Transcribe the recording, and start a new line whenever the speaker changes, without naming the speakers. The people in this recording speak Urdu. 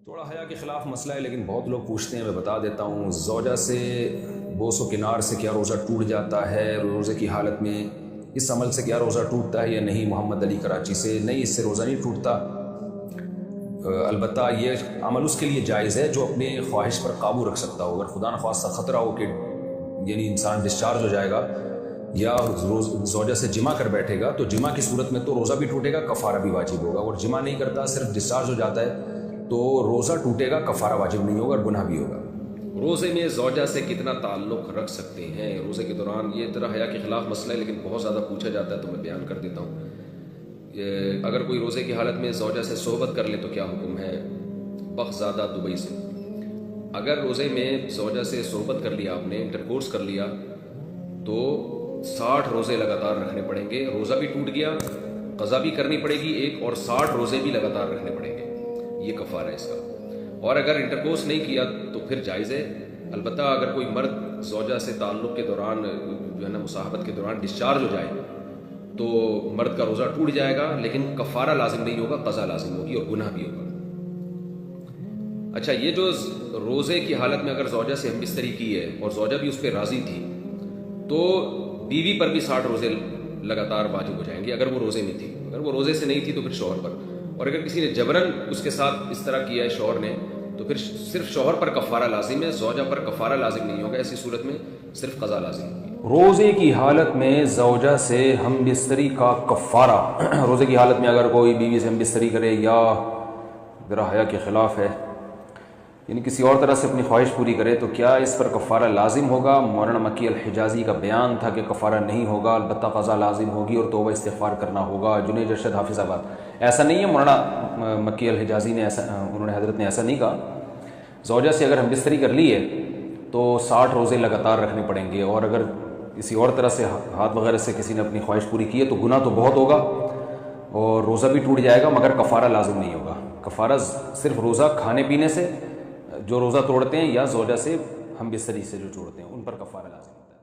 تھوڑا حیا کے خلاف مسئلہ ہے، لیکن بہت لوگ پوچھتے ہیں، میں بتا دیتا ہوں۔ زوجہ سے بوس و کنار سے کیا روزہ ٹوٹ جاتا ہے؟ روزے کی حالت میں اس عمل سے کیا روزہ ٹوٹتا ہے یا نہیں؟ محمد علی کراچی سے نہیں، اس سے روزہ نہیں ٹوٹتا۔ البتہ یہ عمل اس کے لیے جائز ہے جو اپنے خواہش پر قابو رکھ سکتا ہو۔ اگر خدا نخواستہ خطرہ ہو کہ یعنی انسان ڈسچارج ہو جائے گا یا زوجہ سے جمع کر بیٹھے گا، تو جمع کی صورت میں تو روزہ بھی ٹوٹے گا، کفارہ بھی واجب ہوگا۔ اور جمع نہیں کرتا، صرف ڈسچارج ہو جاتا ہے تو روزہ ٹوٹے گا، کفارہ واجب نہیں ہوگا اور گناہ بھی ہوگا۔ روزے میں زوجہ سے کتنا تعلق رکھ سکتے ہیں روزے کے دوران؟ یہ ذرا حیا کے خلاف مسئلہ ہے، لیکن بہت زیادہ پوچھا جاتا ہے تو میں بیان کر دیتا ہوں۔ اگر کوئی روزے کی حالت میں زوجہ سے صحبت کر لے تو کیا حکم ہے؟ بخزادہ دبئی سے۔ اگر روزے میں زوجہ سے صحبت کر لیا، آپ نے انٹرکورس کر لیا، تو 60 روزے لگاتار رکھنے پڑیں گے۔ روزہ بھی ٹوٹ گیا، قضا بھی کرنی پڑے گی ایک، اور 60 روزے بھی لگاتار رکھنے پڑیں گے، یہ کفارہ ہے اس کا۔ اور اگر انٹرکورس نہیں کیا تو پھر جائز ہے۔ البتہ اگر کوئی مرد زوجہ سے تعلق کے دوران جو ہے نا مصاحبت کے دوران ڈسچارج ہو جائے تو مرد کا روزہ ٹوٹ جائے گا، لیکن کفارہ لازم نہیں ہوگا، قضا لازم ہوگی اور گناہ بھی ہوگا۔ اچھا، یہ جو روزے کی حالت میں اگر زوجہ سے ہم بستری کی ہے اور زوجہ بھی اس پہ راضی تھی، تو بیوی پر بھی 60 روزے لگاتار واجب ہو جائیں گے اگر وہ روزے میں تھی۔ اگر وہ روزے سے نہیں تھی تو پھر شوہر پر، اور اگر کسی نے جبرن اس کے ساتھ اس طرح کیا ہے شوہر نے، تو پھر صرف شوہر پر کفارہ لازم ہے، زوجہ پر کفارہ لازم نہیں ہوگا۔ ایسی صورت میں صرف قضا لازم ہوگی۔ روزے کی حالت میں زوجہ سے ہم بستری کا کفارہ روزے کی حالت میں اگر کوئی بیوی سے ہم بستری کرے یا ذرا حیا کے خلاف ہے، یعنی کسی اور طرح سے اپنی خواہش پوری کرے، تو کیا اس پر کفارہ لازم ہوگا؟ مولانا مکی الحجازی کا بیان تھا کہ کفارہ نہیں ہوگا، البتہ قضا لازم ہوگی اور توبہ استغفار کرنا ہوگا۔ جنید ارشد حافظ آباد۔ ایسا نہیں ہے، مولانا مکی الحجازی نے انہوں نے حضرت نے ایسا نہیں کہا۔ زوجہ سے اگر ہم بستری کر لی ہے تو 60 روزے لگاتار رکھنے پڑیں گے، اور اگر کسی اور طرح سے ہاتھ وغیرہ سے کسی نے اپنی خواہش پوری کی ہے تو گناہ تو بہت ہوگا اور روزہ بھی ٹوٹ جائے گا، مگر کفارہ لازم نہیں ہوگا۔ کفارہ صرف روزہ کھانے پینے سے جو روزہ توڑتے ہیں یا زوجہ سے ہم بستری سے جو توڑتے ہیں ان پر کفارہ لازم ہوتا ہے۔